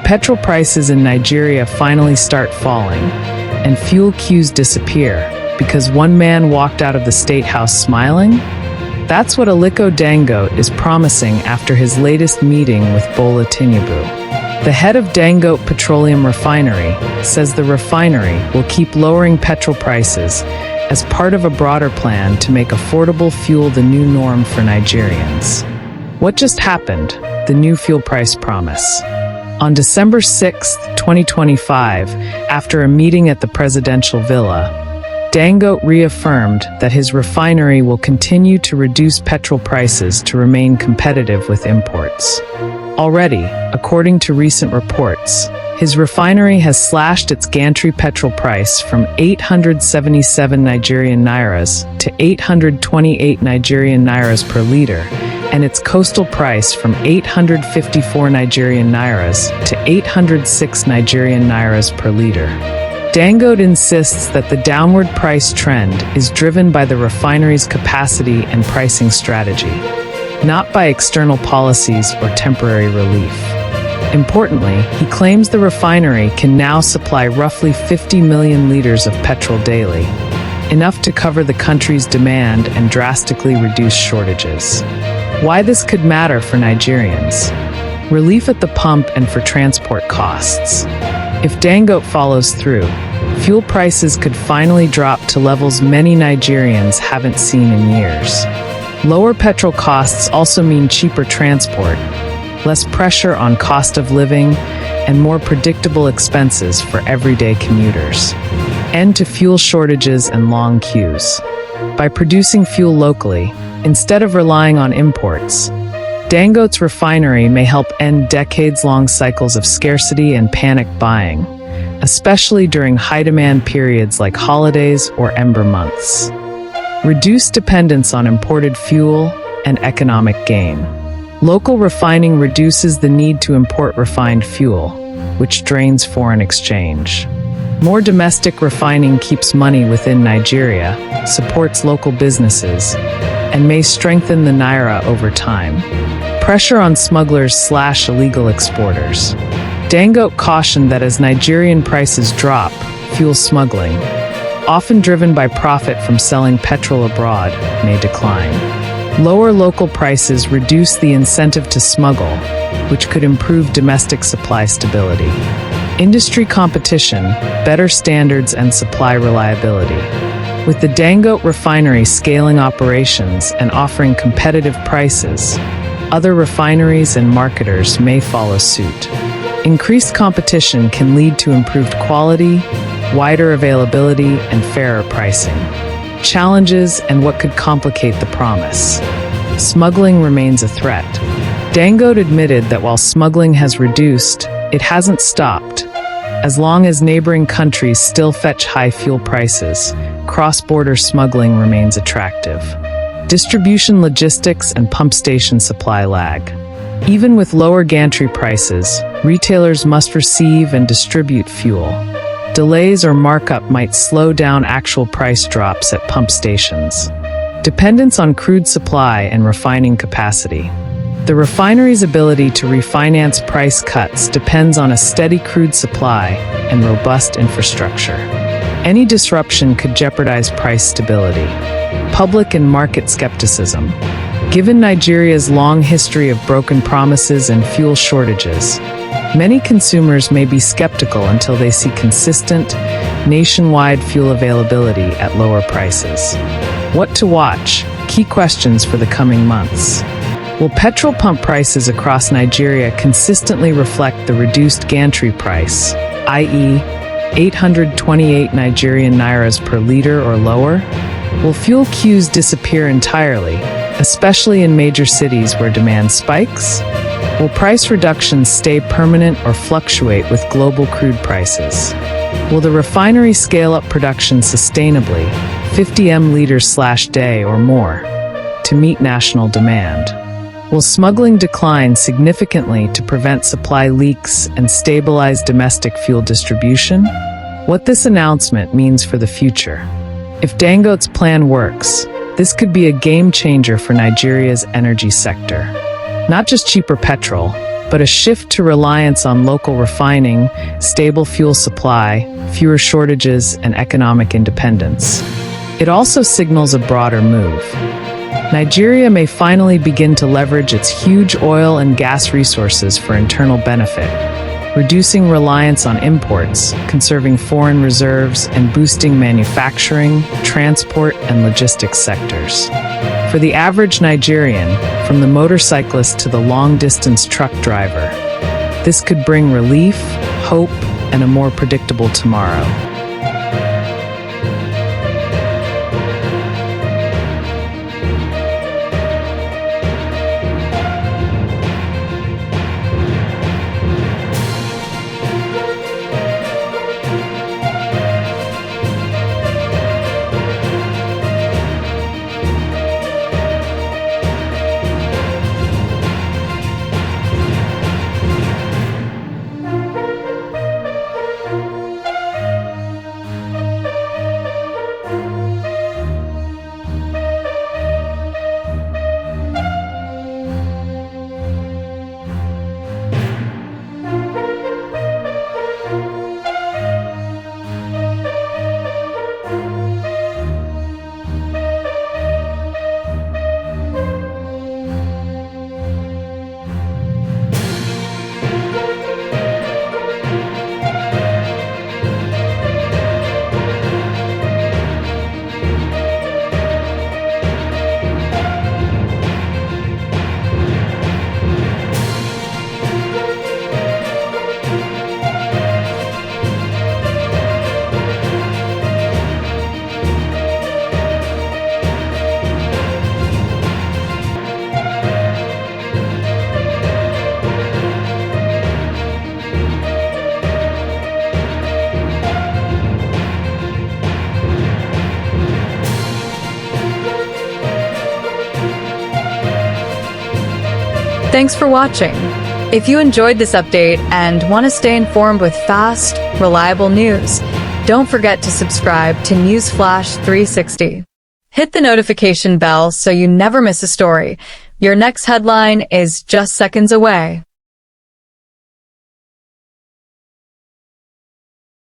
petrol prices in Nigeria finally start falling, and fuel queues disappear because one man walked out of the State House smiling? That's what Aliko Dangote is promising after his latest meeting with Bola Tinubu. The head of Dangote Petroleum Refinery says the refinery will keep lowering petrol prices as part of a broader plan to make affordable fuel the new norm for Nigerians. What just happened? The new fuel price promise. On December 6, 2025, after a meeting at the presidential villa, Dangote reaffirmed that his refinery will continue to reduce petrol prices to remain competitive with imports. Already, according to recent reports, his refinery has slashed its gantry petrol price from 877 Nigerian nairas to 828 Nigerian nairas per liter, and its coastal price from 854 Nigerian nairas to 806 Nigerian nairas per liter. Dangote insists that the downward price trend is driven by the refinery's capacity and pricing strategy, not by external policies or temporary relief. Importantly, he claims the refinery can now supply roughly 50 million liters of petrol daily, enough to cover the country's demand and drastically reduce shortages. Why this could matter for Nigerians? Relief at the pump and for transport costs. If Dangote follows through, fuel prices could finally drop to levels many Nigerians haven't seen in years. Lower petrol costs also mean cheaper transport, less pressure on cost of living, and more predictable expenses for everyday commuters. End to fuel shortages and long queues. By producing fuel locally, instead of relying on imports, Dangote's refinery may help end decades-long cycles of scarcity and panic buying, especially during high-demand periods like holidays or ember months. Reduced dependence on imported fuel and economic gain. Local refining reduces the need to import refined fuel, which drains foreign exchange. More domestic refining keeps money within Nigeria, supports local businesses, and may strengthen the naira over time. Pressure on smugglers/illegal exporters. Dangote cautioned that as Nigerian prices drop, fuel smuggling, often driven by profit from selling petrol abroad, may decline. Lower local prices reduce the incentive to smuggle, which could improve domestic supply stability. Industry competition, better standards, and supply reliability. With the Dangote refinery scaling operations and offering competitive prices, other refineries and marketers may follow suit. Increased competition can lead to improved quality, wider availability, and fairer pricing. Challenges and what could complicate the promise. Smuggling remains a threat. Dangote admitted that while smuggling has reduced, it hasn't stopped. As long as neighboring countries still fetch high fuel prices, cross-border smuggling remains attractive. Distribution logistics and pump station supply lag. Even with lower gantry prices, retailers must receive and distribute fuel. Delays or markup might slow down actual price drops at pump stations. Dependence on crude supply and refining capacity. The refinery's ability to refinance price cuts depends on a steady crude supply and robust infrastructure. Any disruption could jeopardize price stability. Public and market skepticism. Given Nigeria's long history of broken promises and fuel shortages, many consumers may be skeptical until they see consistent, nationwide fuel availability at lower prices. What to watch? Key questions for the coming months. Will petrol pump prices across Nigeria consistently reflect the reduced gantry price, i.e., 828 Nigerian nairas per liter or lower? Will fuel queues disappear entirely, especially in major cities where demand spikes? Will price reductions stay permanent or fluctuate with global crude prices? Will the refinery scale up production sustainably, 50 m/day or more, to meet national demand? Will smuggling decline significantly to prevent supply leaks and stabilize domestic fuel distribution? What this announcement means for the future. If Dangote's plan works, this could be a game changer for Nigeria's energy sector. Not just cheaper petrol, but a shift to reliance on local refining, stable fuel supply, fewer shortages, and economic independence. It also signals a broader move. Nigeria may finally begin to leverage its huge oil and gas resources for internal benefit, reducing reliance on imports, conserving foreign reserves, and boosting manufacturing, transport, and logistics sectors. For the average Nigerian, from the motorcyclist to the long-distance truck driver, this could bring relief, hope, and a more predictable tomorrow. Thanks for watching. If you enjoyed this update and want to stay informed with fast, reliable news, don't forget to subscribe to Newsflash 360. Hit the notification bell so you never miss a story. Your next headline is just seconds away.